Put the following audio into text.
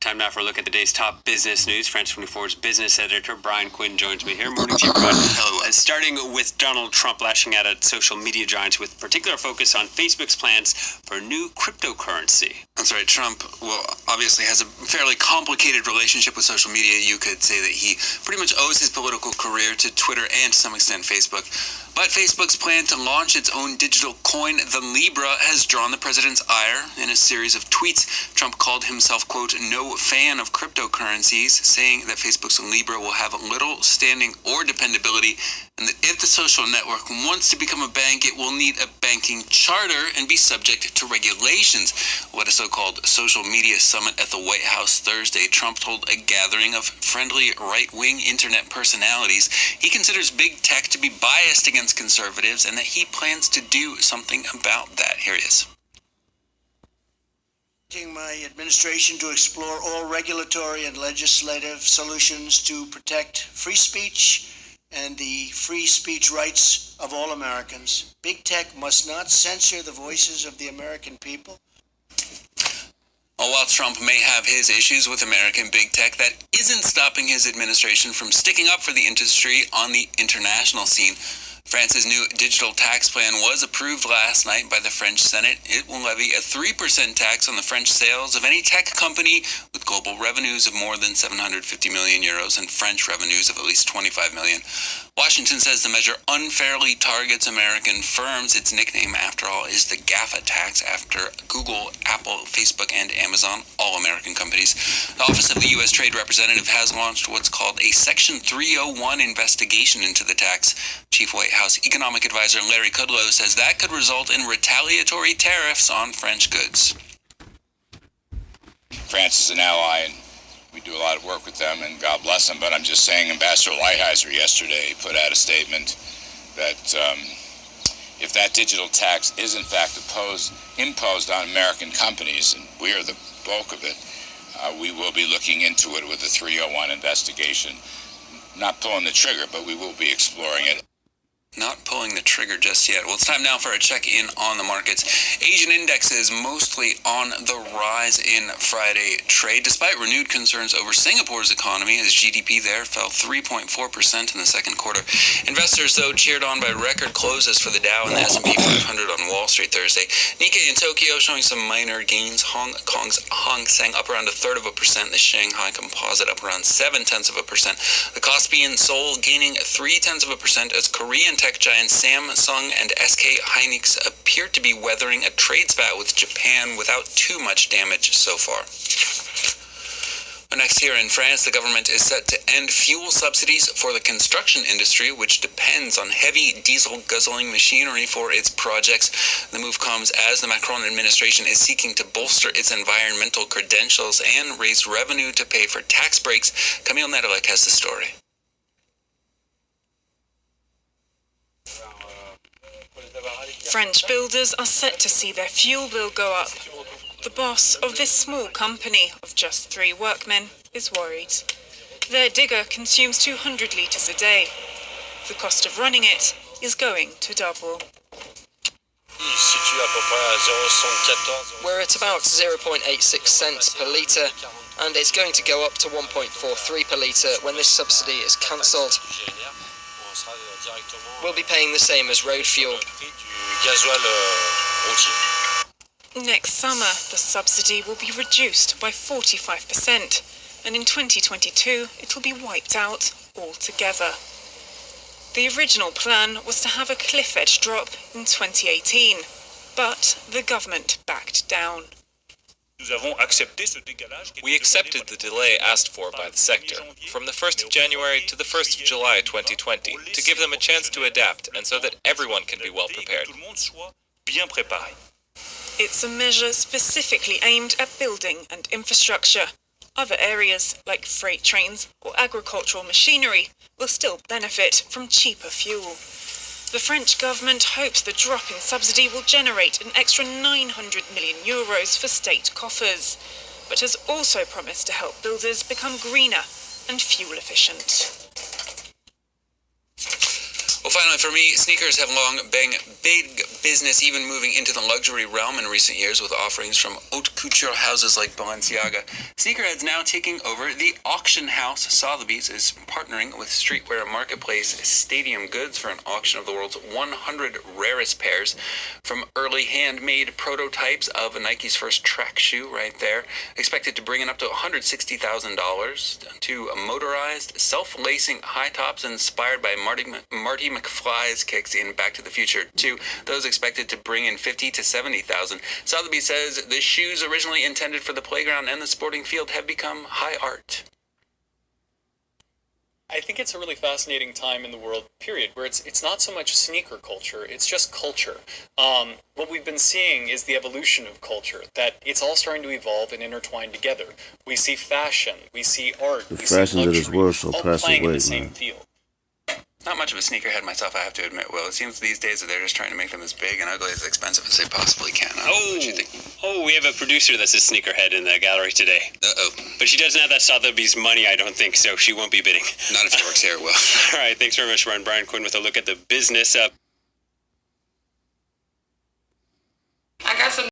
Time now for a look at the day's top business news. France 24's business editor Brian Quinn joins me here. Morning to you, Brian. Hello. Starting with Donald Trump lashing out at social media giants with particular focus on Facebook's plans for a new cryptocurrency. That's right. Trump, obviously has a fairly complicated relationship with social media. You could say that he pretty much owes his political career to Twitter and, to some extent, Facebook. But Facebook's plan to launch its own digital coin, the Libra, has drawn the president's ire. In a series of tweets, Trump called himself, quote, no fan of cryptocurrencies, saying that Facebook's Libra will have little standing or dependability, and that if the social network wants to become a bank, it will need a banking charter and be subject to regulations. At a so-called social media summit at the White House Thursday, Trump told a gathering of friendly right-wing internet personalities he considers big tech to be biased against conservatives and that he plans to do something about that. Here he is. My administration to explore all regulatory and legislative solutions to protect free speech and the free speech rights of all Americans. Big tech must not censor the voices of the American people. While Trump may have his issues with American big tech, that isn't stopping his administration from sticking up for the industry on the international scene. France's new digital tax plan was approved last night by the French Senate. It will levy a 3% tax on the French sales of any tech company with global revenues of more than 750 million euros and French revenues of at least 25 million. Washington says the measure unfairly targets American firms. Its nickname, after all, is the GAFA tax, after Google, Apple, Facebook, and Amazon, all American companies. The Office of the U.S. Trade Representative has launched what's called a Section 301 investigation into the tax. Chief White House Economic Advisor Larry Kudlow says that could result in retaliatory tariffs on French goods. France is an ally, and we do a lot of work with them, and God bless them. But I'm just saying, Ambassador Lighthizer yesterday put out a statement that if that digital tax is in fact imposed on American companies, and we are the bulk of it, we will be looking into it with a 301 investigation. Not pulling the trigger, but we will be exploring it. Not pulling the trigger just yet. Well, it's time now for a check-in on the markets. Asian indexes mostly on the rise in Friday trade, despite renewed concerns over Singapore's economy, as GDP there fell 3.4% in the second quarter. Investors, though, cheered on by record closes for the Dow and the S&P 500 on Wall Street Thursday. Nikkei in Tokyo showing some minor gains. Hong Kong's Hang Seng up around 1/3%. The Shanghai Composite up around 0.7%. The Kospi in Seoul gaining 0.3% as Korean tech giants Samsung and SK Hynix appear to be weathering a trade spat with Japan without too much damage so far. Next, here in France, the government is set to end fuel subsidies for the construction industry, which depends on heavy diesel guzzling machinery for its projects. The move comes as the Macron administration is seeking to bolster its environmental credentials and raise revenue to pay for tax breaks. Camille Nedelec has the story. French builders are set to see their fuel bill go up. The boss of this small company of just 3 workmen is worried. Their digger consumes 200 litres a day. The cost of running it is going to double. We're at about 0.86 cents per litre, and it's going to go up to 1.43 per litre when this subsidy is cancelled. We'll be paying the same as road fuel. Next summer, the subsidy will be reduced by 45%, and in 2022, it'll be wiped out altogether. The original plan was to have a cliff edge drop in 2018, but the government backed down. We accepted the delay asked for by the sector, from the 1st of January to the 1st of July 2020, to give them a chance to adapt and so that everyone can be well prepared. It's a measure specifically aimed at building and infrastructure. Other areas, like freight trains or agricultural machinery, will still benefit from cheaper fuel. The French government hopes the drop in subsidy will generate an extra 900 million euros for state coffers, but has also promised to help builders become greener and fuel efficient. Well, finally, for me, sneakers have long been big business, even moving into the luxury realm in recent years with offerings from haute couture houses like Balenciaga. Sneakerhead's now taking over the auction house. Sotheby's is partnering with streetwear marketplace Stadium Goods for an auction of the world's 100 rarest pairs, from early handmade prototypes of Nike's first track shoe right there, expected to bring in up to $160,000, to motorized, self-lacing high tops inspired by Marty McFly's kicks in Back to the Future 2, those expected to bring in $50,000 to $70,000. Sotheby's says the shoes originally intended for the playground and the sporting field have become high art. I think it's a really fascinating time in the world, period, where it's not so much sneaker culture, it's just culture. What we've been seeing is the evolution of culture, that it's all starting to evolve and intertwine together. We see fashion, we see art, we see luxury, all playing in the same field. Not much of a sneakerhead myself, I have to admit, Will. It seems these days that they're just trying to make them as big and ugly as expensive as they possibly can. What you think? We have a producer that's a sneakerhead in the gallery today. Uh-oh. But she doesn't have that Sotheby's money, I don't think, so she won't be bidding. Not if she works here, Will. All right, thanks very much, Ryan. Brian Quinn with a look at the business. I got some